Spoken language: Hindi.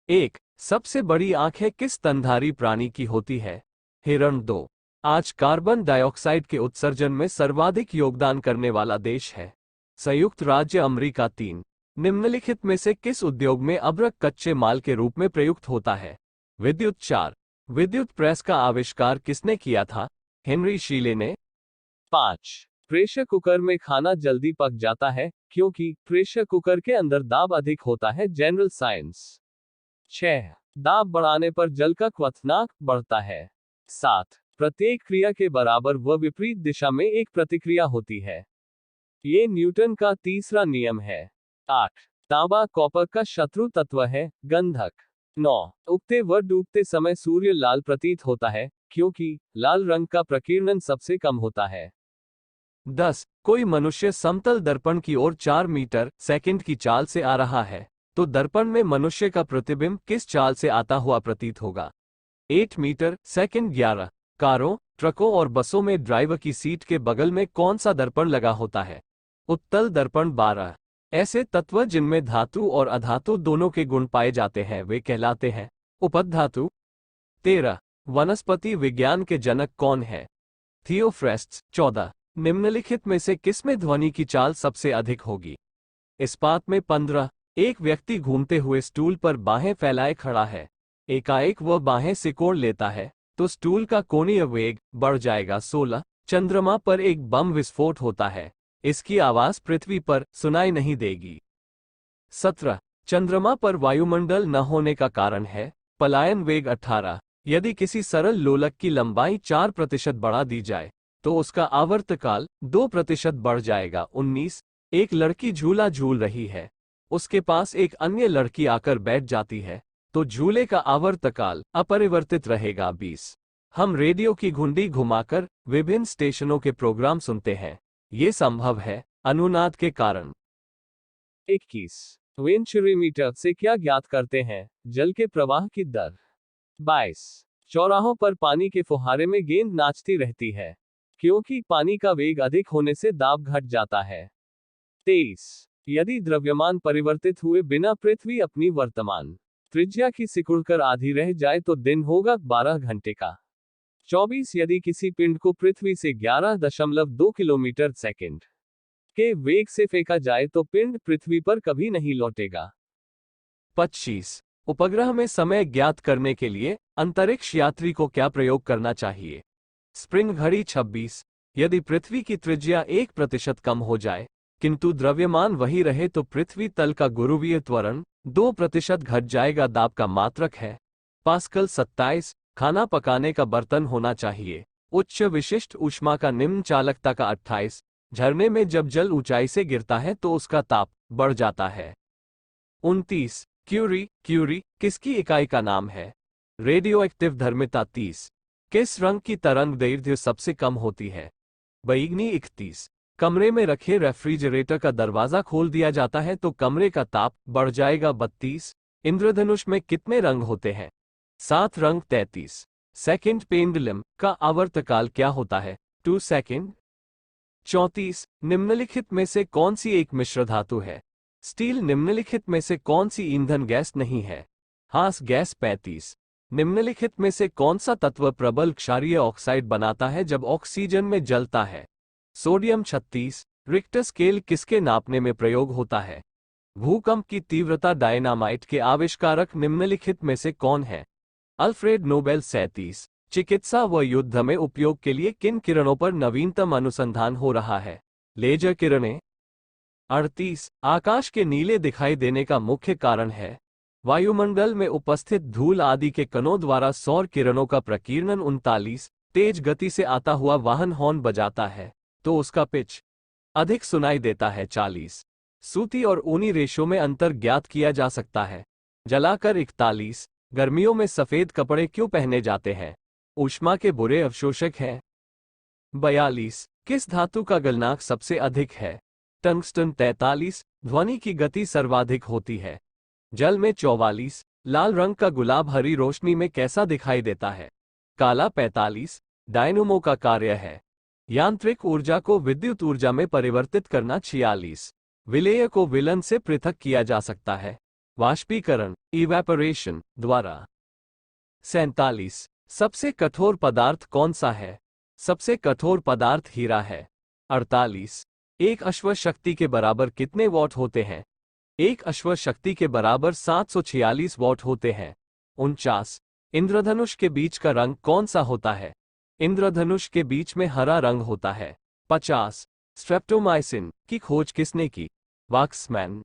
एक। सबसे बड़ी आंखें किस स्तनधारी प्राणी की होती है? हिरण। 2। आज कार्बन डाइऑक्साइड के उत्सर्जन में सर्वाधिक योगदान करने वाला देश है? संयुक्त राज्य अमेरिका। 3। निम्नलिखित में से किस उद्योग में अभ्रक कच्चे माल के रूप में प्रयुक्त होता है? विद्युत। 4। विद्युत प्रेस का आविष्कार किसने किया था? हेनरी शीले ने। 5। प्रेशर कुकर में खाना जल्दी पक जाता है क्योंकि प्रेशर कुकर के अंदर दाब अधिक होता है। General science. 6। दाब बढ़ाने पर जल का क्वथनांक बढ़ता है। 7। प्रत्येक क्रिया के बराबर व विपरीत दिशा में एक प्रतिक्रिया होती है। ये न्यूटन का तीसरा नियम है। 8। तांबा कॉपर का शत्रु तत्व है। गंधक। 9। उगते व डूबते समय सूर्य लाल प्रतीत होता है क्योंकि लाल रंग का प्रकीर्णन सबसे कम होता है। 10। कोई मनुष्य समतल दर्पण की ओर 4 मीटर सेकंड की चाल से आ रहा है, तो दर्पण में मनुष्य का प्रतिबिंब किस चाल से आता हुआ प्रतीत होगा? 8 मीटर सेकंड। 11। कारों, ट्रकों और बसों में ड्राइवर की सीट के बगल में कौन सा दर्पण लगा होता है? उत्तल दर्पण। 12। ऐसे तत्व जिनमें धातु और अधातु दोनों के गुण पाए जाते हैं वे कहलाते हैं उपधातु। 13। वनस्पति विज्ञान के जनक कौन है? थियोफ्रेस्ट्स। 14। निम्नलिखित में से किसमें ध्वनि की चाल सबसे अधिक होगी? इस्पात में। 15। एक व्यक्ति घूमते हुए स्टूल पर बाहें फैलाए खड़ा है। एकाएक वह बाहें सिकोड़ लेता है तो स्टूल का कोणीय वेग बढ़ जाएगा। 16। चंद्रमा पर एक बम विस्फोट होता है, इसकी आवाज पृथ्वी पर सुनाई नहीं देगी। 17। चंद्रमा पर वायुमंडल न होने का कारण है पलायन वेग। 18। यदि किसी सरल लोलक की लंबाई 4% बढ़ा दी जाए तो उसका आवर्तकाल 2% बढ़ जाएगा। 19। एक लड़की झूला झूल रही है, उसके पास एक अन्य लड़की आकर बैठ जाती है तो झूले का आवर्तकाल अपरिवर्तित रहेगा। 20। हम रेडियो की घुंडी घुमाकर विभिन्न स्टेशनों के प्रोग्राम सुनते हैं, ये संभव है अनुनाद के कारण। 21। वेंचुरीमीटर से क्या ज्ञात करते हैं? जल के प्रवाह की दर। 22। चौराहों पर पानी के फुहारे में गेंद नाचती रहती है क्योंकि पानी का वेग अधिक होने से दाब घट जाता है। 23। यदि द्रव्यमान परिवर्तित हुए बिना पृथ्वी अपनी वर्तमान त्रिज्या की सिकुड़कर आधी रह जाए तो दिन होगा 12 घंटे का। 24। यदि किसी पिंड को पृथ्वी से 11.2 किलोमीटर सेकंड के वेग से फेंका जाए तो पिंड पृथ्वी पर कभी नहीं लौटेगा। 25। उपग्रह में समय ज्ञात करने के लिए अंतरिक्ष यात्री को क्या प्रयोग करना चाहिए? स्प्रिंग घड़ी। 26। यदि पृथ्वी की त्रिज्या 1% कम हो जाए किंतु द्रव्यमान वही रहे तो पृथ्वी तल का गुरुत्वीय त्वरण 2% घट जाएगा। दाब का मात्रक है पास्कल। 27। खाना पकाने का बर्तन होना चाहिए उच्च विशिष्ट ऊष्मा का, निम्न चालकता का। 28। झरने में जब जल ऊंचाई से गिरता है तो उसका ताप बढ़ जाता है। 29। क्यूरी किसकी इकाई का नाम है? रेडियो एक्टिव धर्मिता। 30। किस रंग की तरंग दैर्ध्य सबसे कम होती है? बैंगनी। 31। कमरे में रखे रेफ्रिजरेटर का दरवाजा खोल दिया जाता है तो कमरे का ताप बढ़ जाएगा। 32। इंद्रधनुष में कितने रंग होते हैं? 7 रंग। 33। सेकंड पेंडुलम का आवर्तकाल क्या होता है? 2 सेकंड। 34। निम्नलिखित में से कौन सी एक मिश्र धातु है? स्टील। निम्नलिखित में से कौन सी ईंधन गैस नहीं है? हाँस गैस। 35। निम्नलिखित में से कौन सा तत्व प्रबल क्षारीय ऑक्साइड बनाता है जब ऑक्सीजन में जलता है? सोडियम। 36। रिक्टर स्केल किसके नापने में प्रयोग होता है? भूकंप की तीव्रता। डायनामाइट के आविष्कारक निम्नलिखित में से कौन है? Alfred Nobel. 37। चिकित्सा व युद्ध में उपयोग के लिए किन किरणों पर नवीनतम अनुसंधान हो रहा है? लेजर किरणें। 38। आकाश के नीले दिखाई देने का मुख्य कारण है वायुमंडल में उपस्थित धूल आदि के कणों द्वारा सौर किरणों का प्रकीर्णन। 39। तेज गति से आता हुआ वाहन हॉर्न बजाता है तो उसका पिच अधिक सुनाई देता है। 40। सूती और ऊनी रेशों में अंतर ज्ञात किया जा सकता है जलाकर। 41। गर्मियों में सफेद कपड़े क्यों पहने जाते हैं? ऊष्मा के बुरे अवशोषक हैं। 42। किस धातु का गलनांक सबसे अधिक है? टंगस्टन। 43। ध्वनि की गति सर्वाधिक होती है जल में। 44। लाल रंग का गुलाब हरी रोशनी में कैसा दिखाई देता है? काला। 45। डायनमो का कार्य है यांत्रिक ऊर्जा को विद्युत ऊर्जा में परिवर्तित करना। 46। विलेय को विलन से पृथक किया जा सकता है वाष्पीकरण इवेपोरेशन द्वारा। 47 सबसे कठोर पदार्थ कौन सा है? सबसे कठोर पदार्थ हीरा है। 48 एक अश्व शक्ति के बराबर कितने वॉट होते हैं? एक अश्व शक्ति के बराबर 746 वॉट होते हैं। 49 इंद्रधनुष के बीच का रंग कौन सा होता है? इंद्रधनुष के बीच में हरा रंग होता है। 50 स्ट्रेप्टोमाइसिन की खोज किसने की? वाक्समैन।